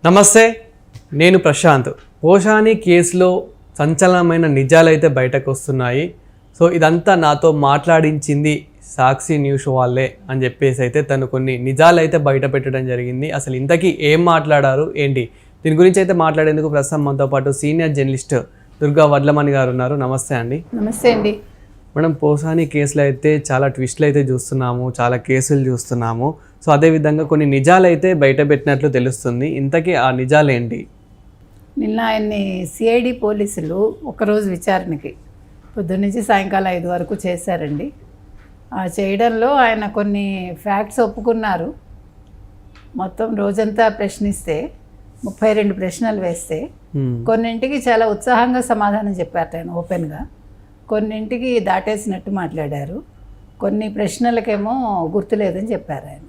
నమస్తే, నేను ప్రశాంత్. పోషాని కేసులో సంచలనమైన నిజాలైతే బయటకు వస్తున్నాయి. సో ఇదంతా నాతో మాట్లాడించింది సాక్షి న్యూస్ వాళ్ళే అని చెప్పేసి అయితే తను కొన్ని నిజాలైతే బయట పెట్టడం జరిగింది. అసలు ఇంతకీ ఏం మాట్లాడారు ఏంటి, దీని గురించి అయితే మాట్లాడేందుకు ప్రస్తుతం మనతో పాటు సీనియర్ జర్నలిస్ట్ దుర్గా వడ్లమణి గారు ఉన్నారు. నమస్తే అండి. నమస్తే అండి. మేడం, పోషాని కేసులో అయితే చాలా ట్విస్ట్లు అయితే చూస్తున్నాము, చాలా కేసులు చూస్తున్నాము. సో అదేవిధంగా కొన్ని నిజాలు అయితే బయట పెట్టినట్లు తెలుస్తుంది. ఇంతకీ ఆ నిజాలు ఏంటి? నిన్న ఆయన్ని సిఐడి పోలీసులు ఒకరోజు విచారణకి పొద్దున్న నుంచి సాయంకాలం 5 వరకు చేశారండి. ఆ చేయడంలో ఆయన కొన్ని ఫ్యాక్ట్స్ ఒప్పుకున్నారు. మొత్తం రోజంతా ప్రశ్నిస్తే 32 ప్రశ్నలు వేస్తే కొన్నింటికి చాలా ఉత్సాహంగా సమాధానం చెప్పారు ఆయన ఓపెన్గా, కొన్నింటికి దాటేసినట్టు మాట్లాడారు, కొన్ని ప్రశ్నలకేమో గుర్తులేదని చెప్పారు ఆయన.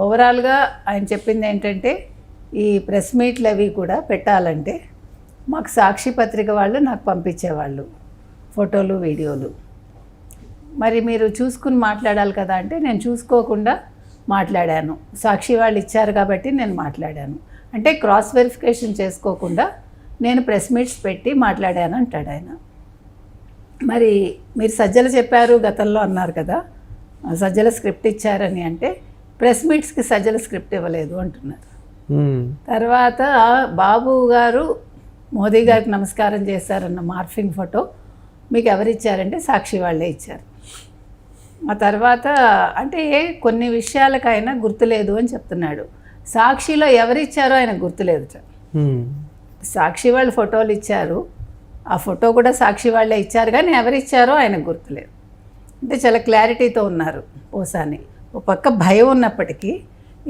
ఓవరాల్గా ఆయన చెప్పింది ఏంటంటే, ఈ ప్రెస్ మీట్లు అవి కూడా పెట్టాలంటే మాకు సాక్షి పత్రిక వాళ్ళు నాకు పంపించేవాళ్ళు ఫోటోలు వీడియోలు, మరి మీరు చూసుకుని మాట్లాడాలి కదా అంటే నేను చూసుకోకుండా మాట్లాడాను, సాక్షి వాళ్ళు ఇచ్చారు కాబట్టి నేను మాట్లాడాను అంటే క్రాస్ వెరిఫికేషన్ చేసుకోకుండా నేను ప్రెస్ మీట్స్ పెట్టి మాట్లాడాను అంటాడు ఆయన. మరి మీరు సజ్జలు చెప్పారు గతంలో అన్నారు కదా, సజ్జల స్క్రిప్ట్ ఇచ్చారని, అంటే ప్రెస్ మీట్స్కి సజ్జల స్క్రిప్ట్ ఇవ్వలేదు అంటున్నారు. తర్వాత బాబు గారు మోదీ గారికి నమస్కారం చేశారన్న మార్ఫింగ్ ఫోటో మీకు ఎవరిచ్చారంటే సాక్షి వాళ్ళే ఇచ్చారు. ఆ తర్వాత అంటే కొన్ని విషయాలకు ఆయన గుర్తులేదు అని చెప్తున్నాడు. సాక్షిలో ఎవరిచ్చారో ఆయన గుర్తులేదు. సాక్షి వాళ్ళు ఫోటోలు ఇచ్చారు, ఆ ఫోటో కూడా సాక్షి వాళ్ళే ఇచ్చారు, కానీ ఎవరిచ్చారో ఆయనకు గుర్తులేదు. అంటే చాలా క్లారిటీతో ఉన్నారు పోసాని. ఒక పక్క భయం ఉన్నప్పటికీ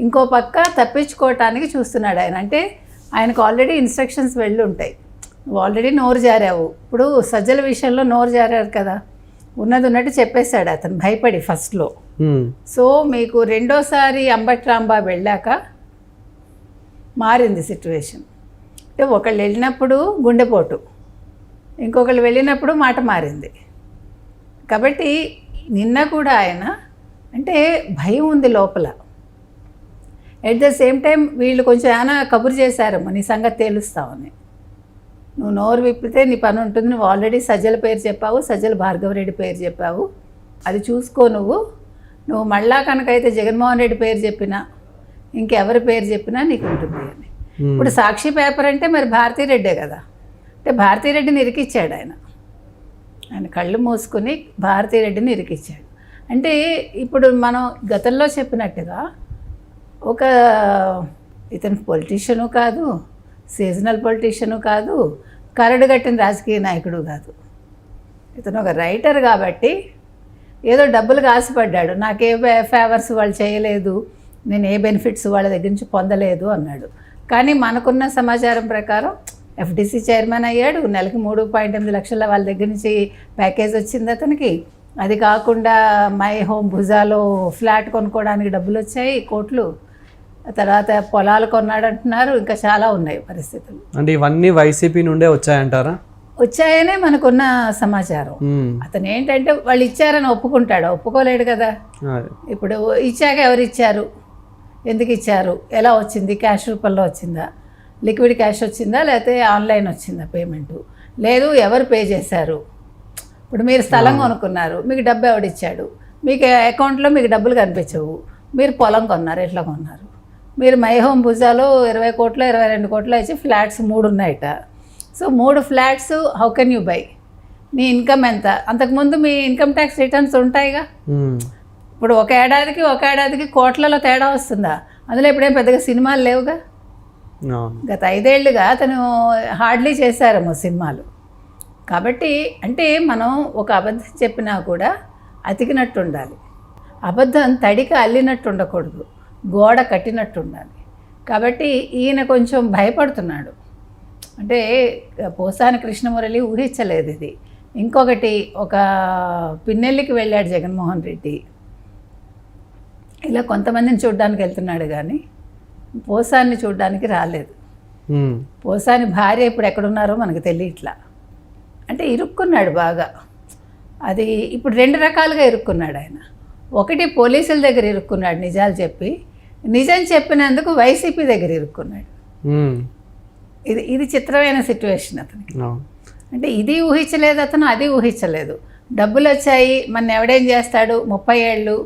ఇంకో పక్క తప్పించుకోవటానికి చూస్తున్నాడు ఆయన. అంటే ఆయనకు ఆల్రెడీ ఇన్స్ట్రక్షన్స్ వెళ్ళి ఉంటాయి, నువ్వు ఆల్రెడీ నోరు జారావు, ఇప్పుడు సజ్జల విషయంలో నోరు జారారు కదా, ఉన్నది ఉన్నట్టు చెప్పేశాడు అతను భయపడి ఫస్ట్లో. సో మీకు రెండోసారి అంబటి రాంబాబు వెళ్ళాక మారింది సిచ్యువేషన్. అంటే ఒకళ్ళు వెళ్ళినప్పుడు గుండెపోటు, ఇంకొకళ్ళు వెళ్ళినప్పుడు మాట మారింది. కాబట్టి నిన్న కూడా ఆయన అంటే భయం ఉంది లోపల. ఎట్ ద సేమ్ టైం వీళ్ళు కొంచెం ఏమైనా కబురు చేశారమ్మా నీ సంగతి తేలుస్తావని, నువ్వు నోరు విప్పితే నీ పని ఉంటుంది, నువ్వు ఆల్రెడీ సజ్జల పేరు చెప్పావు, సజ్జల భార్గవరెడ్డి పేరు చెప్పావు, అది చూసుకో నువ్వు మళ్ళా కనుకైతే జగన్మోహన్ రెడ్డి పేరు చెప్పినా ఇంకెవరి పేరు చెప్పినా నీకు ఉంటుంది అని. ఇప్పుడు సాక్షి పేపర్ అంటే మరి భారతీరెడ్డే కదా, అంటే భారతీరెడ్డిని ఇరికిచ్చాడు ఆయన కళ్ళు మూసుకుని భారతీరెడ్డిని ఇరికిచ్చాడు. అంటే ఇప్పుడు మనం గతంలో చెప్పినట్టుగా ఒక ఇతను పొలిటీషియను కాదు, సీజనల్ పొలిటీషియను కాదు, కరడుగట్టిన రాజకీయ నాయకుడు కాదు, ఇతను ఒక రైటర్. కాబట్టి ఏదో డబ్బులకు ఆశపడ్డాడు, నాకే ఫేవర్స్ వాళ్ళు చేయలేదు, నేను ఏ బెనిఫిట్స్ వాళ్ళ దగ్గర నుంచి పొందలేదు అన్నాడు. కానీ మనకున్న సమాచారం ప్రకారం ఎఫ్డిసి చైర్మన్ అయ్యాడు, నెలకి 3.8 లక్షల వాళ్ళ దగ్గర నుంచి ప్యాకేజ్ వచ్చింది అతనికి. అది కాకుండా మై హోమ్ భుజాలో ఫ్లాట్ కొనుక్కోవడానికి డబ్బులు వచ్చాయి కోట్లు, తర్వాత పొలాలు కొన్నాడు అంటున్నారు, ఇంకా చాలా ఉన్నాయి పరిస్థితులు. అంటే ఇవన్నీ వైసీపీ నుండే వచ్చాయంటారా? వచ్చాయనే మనకున్న సమాచారం. అతను ఏంటంటే వాళ్ళు ఇచ్చారని ఒప్పుకుంటాడు, ఒప్పుకోలేడు కదా. ఇప్పుడు ఇచ్చాక ఎవరు ఇచ్చారు, ఎందుకు ఇచ్చారు, ఎలా వచ్చింది, క్యాష్ రూపంలో వచ్చిందా, లిక్విడ్ క్యాష్ వచ్చిందా, లేకపోతే ఆన్లైన్ వచ్చిందా పేమెంటు, లేదు ఎవరు పే చేశారు. ఇప్పుడు మీరు స్థలం కొనుక్కున్నారు, మీకు డబ్బు ఎవడిచ్చాడు, మీకు అకౌంట్లో మీకు డబ్బులు కనిపించవు, మీరు పొలం కొన్నారు, ఎట్లా కొన్నారు, మీరు మై హోమ్ భుజాలో 20 కోట్లు 22 కోట్లు ఇచ్చి ఫ్లాట్స్ 3 ఉన్నాయట. So 3 flats how can you by, నీ ఇన్కమ్ ఎంత, అంతకుముందు మీ ఇన్కమ్ ట్యాక్స్ రిటర్న్స్ ఉంటాయిగా. ఇప్పుడు ఒక ఏడాదికి కోట్లలో తేడా వస్తుందా, అందులో ఇప్పుడేం పెద్దగా సినిమాలు లేవుగా. గత 5 ఏళ్ళుగా అతను హార్డ్లీ చేశారేమో సినిమాలు. కాబట్టి అంటే మనం ఒక అబద్ధం చెప్పినా కూడా అతికినట్టు ఉండాలి, అబద్ధం తడికి అల్లినట్టు ఉండకూడదు, గోడ కట్టినట్టు ఉండాలి. కాబట్టి ఈయన కొంచెం భయపడుతున్నాడు. అంటే పోసాని కృష్ణమురళి ఊహించలేదు ఇది. ఇంకొకటి, ఒక పిన్నెల్లికి వెళ్ళాడు జగన్మోహన్ రెడ్డి, ఇలా కొంతమందిని చూడడానికి వెళ్తున్నాడు కానీ పోసాన్ని చూడడానికి రాలేదు. పోసాని భార్య ఇప్పుడు ఎక్కడున్నారో మనకు తెలియట్లా. అంటే ఇరుక్కున్నాడు బాగా. అది ఇప్పుడు 2 రకాలుగా ఇరుక్కున్నాడు ఆయన. ఒకటి పోలీసుల దగ్గర ఇరుక్కున్నాడు నిజాలు చెప్పి, నిజం చెప్పినందుకు వైసీపీ దగ్గర ఇరుక్కున్నాడు. ఉమ్. ఇది చిత్రమైన సిచ్యువేషన్ అతనికి. అవును. అంటే ఇది ఊహించలేదు అతను, అది ఊహించలేదు. డబ్బులు వచ్చాయి, మన ఎవడేం చేస్తాడు, 30 ఏళ్ళు.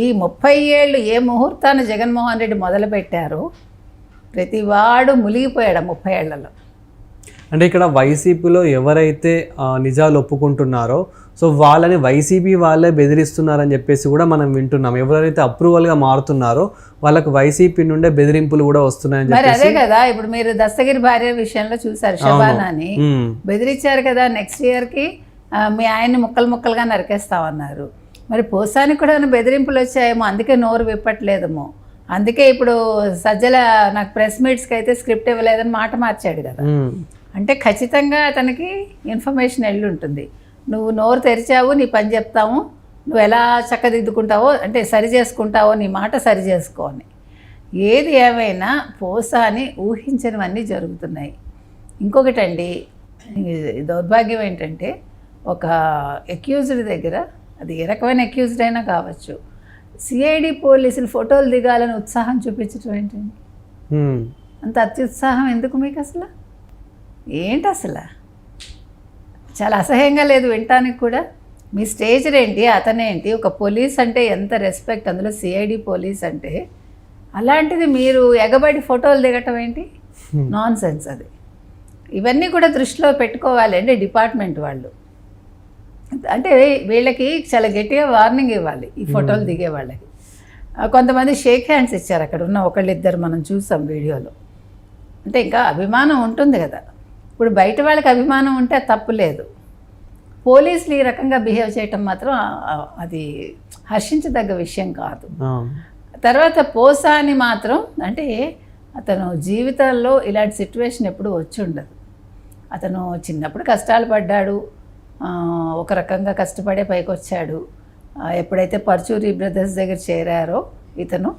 ఈ 30 ఏళ్ళు ఏ ముహూర్తాన్ని జగన్మోహన్ రెడ్డి మొదలుపెట్టారో ప్రతి వాడు మునిగిపోయాడు 30 ఏళ్లలో. అంటే ఇక్కడ వైసీపీలో ఎవరైతే నిజాలు ఒప్పుకుంటున్నారో సో వాళ్ళని వైసీపీ వాళ్ళే బెదిరిస్తున్నారని చెప్పేసి కూడా మనం వింటున్నాం. ఎవరైతే అప్రూవల్గా మారుతున్నారో వాళ్ళకు వైసీపీ నుండే బెదిరింపులు కూడా వస్తున్నాయని మరి చెప్పేసి. అదే కదా ఇప్పుడు మీరు దస్తగిరి భార్య విషయంలో చూసారు, శబానాని బెదిరించారు కదా, నెక్స్ట్ ఇయర్కి మీ ఆయన్ని ముక్కలు ముక్కలుగా నరికేస్తామన్నారు. మరి పోసానికి కూడా బెదిరింపులు వచ్చాయేమో, అందుకే నోరు విప్పట్లేదేమో. అందుకే ఇప్పుడు సజ్జల నాకు ప్రెస్ మీట్స్కి అయితే స్క్రిప్ట్ ఇవ్వలేదని మాట మార్చాడు కదా. అంటే ఖచ్చితంగా అతనికి ఇన్ఫర్మేషన్ వెళ్ళి ఉంటుంది. నువ్వు నోరు తెరిచావు, నీ పని చెప్తాము, నువ్వు ఎలా చక్కదిద్దుకుంటావో అంటే సరి చేసుకుంటావో నీ మాట సరి చేసుకో అని. ఏది ఏమైనా పోసాని ఊహించనివన్నీ జరుగుతున్నాయి. ఇంకొకటండి, దౌర్భాగ్యం ఏంటంటే ఒక అక్యూజ్డ్ దగ్గర, అది ఏ రకమైన అక్యూజ్డ్ అయినా కావచ్చు, సిఐడి పోలీసులు ఫోటోలు దిగాలని ఉత్సాహం చూపించడం ఏంటండి? అంత అత్యుత్సాహం ఎందుకు మీకు అసలు? ఏంటి అసలు? చాలా అసహ్యంగా లేదు వినటానికి కూడా. మీ స్టేజ్ ఏంటి, అతనేంటి, ఒక పోలీస్ అంటే ఎంత రెస్పెక్ట్, అందులో సిఐడి పోలీస్ అంటే. అలాంటిది మీరు ఎగబడి ఫోటోలు దిగటం ఏంటి? నాన్ సెన్స్ అది. ఇవన్నీ కూడా దృష్టిలో పెట్టుకోవాలి అంటే డిపార్ట్మెంట్ వాళ్ళు. అంటే వీళ్ళకి చాలా గట్టిగా వార్నింగ్ ఇవ్వాలి ఈ ఫోటోలు దిగే వాళ్ళకి. కొంతమంది షేక్ హ్యాండ్స్ ఇచ్చారు అక్కడ ఉన్న ఒకళ్ళిద్దరు, మనం చూసాం వీడియోలో. అంటే ఇంకా అభిమానం ఉంటుంది కదా. ఇప్పుడు బయట వాళ్ళకి అభిమానం ఉంటే తప్పు లేదు. పోలీసులు ఈ రకంగా బిహేవ్ చేయటం మాత్రం అది హర్షించదగ్గ విషయం కాదు. తర్వాత పోసాని మాత్రం అంటే అతను జీవితంలో ఇలాంటి సిచ్యువేషన్ ఎప్పుడు వచ్చి ఉండదు. అతను చిన్నప్పుడు కష్టాలు పడ్డాడు, ఒక రకంగా కష్టపడే పైకి వచ్చాడు. ఎప్పుడైతే పర్చూరి బ్రదర్స్ దగ్గర చేరారో ఇతను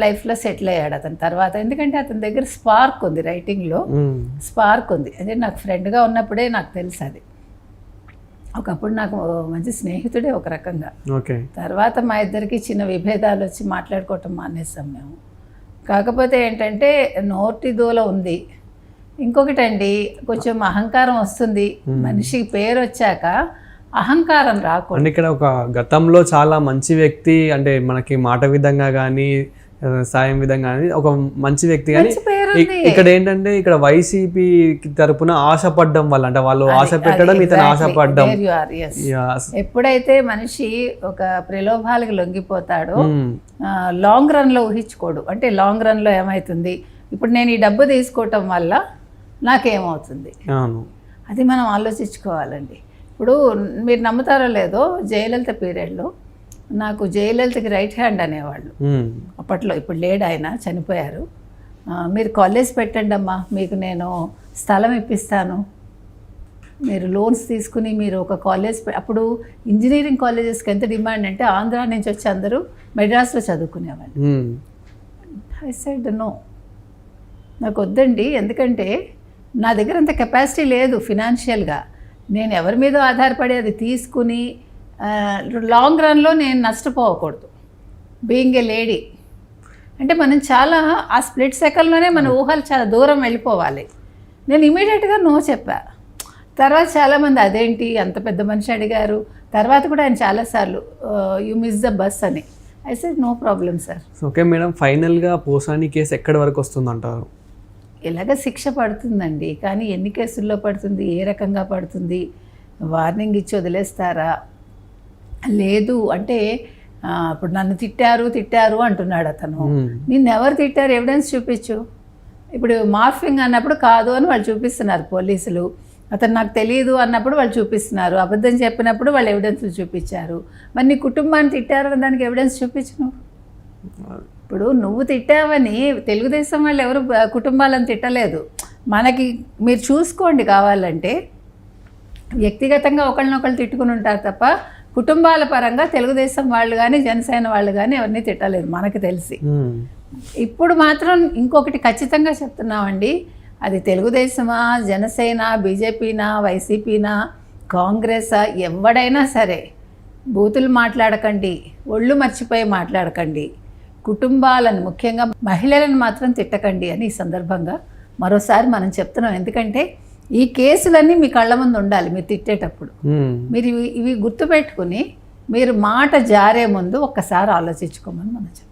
లైఫ్లో సెటిల్ అయ్యాడు అతని తర్వాత. ఎందుకంటే అతని దగ్గర స్పార్క్ ఉంది, రైటింగ్లో స్పార్క్ ఉంది. అదే నాకు ఫ్రెండ్గా ఉన్నప్పుడే నాకు తెలుసు అది. ఒకప్పుడు నాకు మంచి స్నేహితుడే ఒక రకంగా. తర్వాత మా ఇద్దరికి చిన్న విభేదాలు వచ్చి మాట్లాడుకోవటం మానేసాం మేము. కాకపోతే ఏంటంటే నోటి దూల ఉంది. ఇంకొకటండి, కొంచెం అహంకారం వస్తుంది మనిషికి. పేరు వచ్చాక అహంకారం రాకూడదు. ఇక్కడ ఒక గతంలో చాలా మంచి వ్యక్తి, అంటే మనకి మాట విధంగా కానీ సాయం విధంగా కానీ ఒక మంచి వ్యక్తి, కానీ ఇక్కడ ఏంటంటే ఇక్కడ వైసీపీ తరపున ఆశపడ్డం వల్ల, అంటే వాళ్ళు ఆశ పెట్టడం, ఇతను ఆశపడ్డం. ఎప్పుడైతే మనిషి ఒక ప్రలోభాలకు లొంగిపోతాడో లాంగ్ రన్లో ఊహించుకోడు. అంటే లాంగ్ రన్లో ఏమవుతుంది, ఇప్పుడు నేను ఈ డబ్బు తీసుకోవటం వల్ల నాకేమవుతుంది, అది మనం ఆలోచించుకోవాలండి. ఇప్పుడు మీరు నమ్ముతారో లేదో, జయలలిత పీరియడ్లో నాకు జయలలితకి రైట్ హ్యాండ్ అనేవాళ్ళు అప్పట్లో. ఇప్పుడు లేడు ఆయన, చనిపోయారు. మీరు కాలేజ్ పెట్టండి అమ్మా, మీకు నేను స్థలం ఇప్పిస్తాను, మీరు లోన్స్ తీసుకుని మీరు ఒక కాలేజ్. అప్పుడు ఇంజనీరింగ్ కాలేజెస్కి ఎంత డిమాండ్ అంటే ఆంధ్ర నుంచి వచ్చి అందరూ మెడ్రాస్లో చదువుకునేవాళ్ళు. ఐ సెడ్ నో, నాకు వద్దండి, ఎందుకంటే నా దగ్గర అంత కెపాసిటీ లేదు ఫినాన్షియల్గా. నేను ఎవరి మీద ఆధారపడి అది తీసుకుని లాంగ్ రన్లో నేను నష్టపోకూడదు. బీయింగ్ ఏ లేడీ అంటే మనం చాలా ఆ స్ప్లిట్ సెకండ్లోనే మన ఊహలు చాలా దూరం వెళ్ళిపోవాలి. నేను ఇమీడియట్గా నో చెప్పా. తర్వాత చాలామంది అదేంటి అంత పెద్ద మనిషి అడిగారు. తర్వాత కూడా ఆయన చాలాసార్లు యూ మిస్ ద బస్ అని. I said no problem sir. Okay madam, ఫైనల్గా పోసాని కేసు ఎక్కడి వరకు వస్తుందంటారు? ఇలాగ శిక్ష పడుతుందండి, కానీ ఎన్ని కేసుల్లో పడుతుంది, ఏ రకంగా పడుతుంది, వార్నింగ్ ఇచ్చి వదిలేస్తారా? లేదు అంటే ఇప్పుడు నన్ను తిట్టారు అంటున్నాడు అతను. నిన్ను ఎవరు తిట్టారు, ఎవిడెన్స్ చూపించు. ఇప్పుడు మార్ఫింగ్ అన్నప్పుడు కాదు అని వాళ్ళు చూపిస్తున్నారు పోలీసులు. అతను నాకు తెలియదు అన్నప్పుడు వాళ్ళు చూపిస్తున్నారు. అబద్ధం చెప్పినప్పుడు వాళ్ళు ఎవిడెన్స్ చూపించారు. మరి నీ కుటుంబాన్ని తిట్టారు దానికి ఎవిడెన్స్ చూపించు నువ్వు. ఇప్పుడు నువ్వు తిట్టావని తెలుగుదేశం వాళ్ళు ఎవరు కుటుంబాలను తిట్టలేదు. మనకి మీరు చూసుకోండి, కావాలంటే వ్యక్తిగతంగా ఒకళ్ళనొకళ్ళు తిట్టుకుని ఉంటారు తప్ప కుటుంబాల పరంగా తెలుగుదేశం వాళ్ళు కానీ జనసేన వాళ్ళు కానీ ఎవరిని తిట్టలేదు మనకు తెలిసి. ఇప్పుడు మాత్రం ఇంకొకటి ఖచ్చితంగా చెప్తున్నామండి, అది తెలుగుదేశమా, జనసేన, బీజేపీనా, వైసీపీనా, కాంగ్రెసా, ఎవడైనా సరే బూతులు మాట్లాడకండి, ఒళ్ళు మర్చిపోయి మాట్లాడకండి. కుటుంబాలను ముఖ్యంగా మహిళలను మాత్రం తిట్టకండి అని ఈ సందర్భంగా మరోసారి మనం చెప్తున్నాం. ఎందుకంటే ఈ కేసులన్నీ మీ కళ్ళ ముందు ఉండాలి మీరు తిట్టేటప్పుడు. మీరు ఇవి గుర్తుపెట్టుకుని మీరు మాట జారే ముందు ఒక్కసారి ఆలోచించుకోమని మనం చెప్తాం.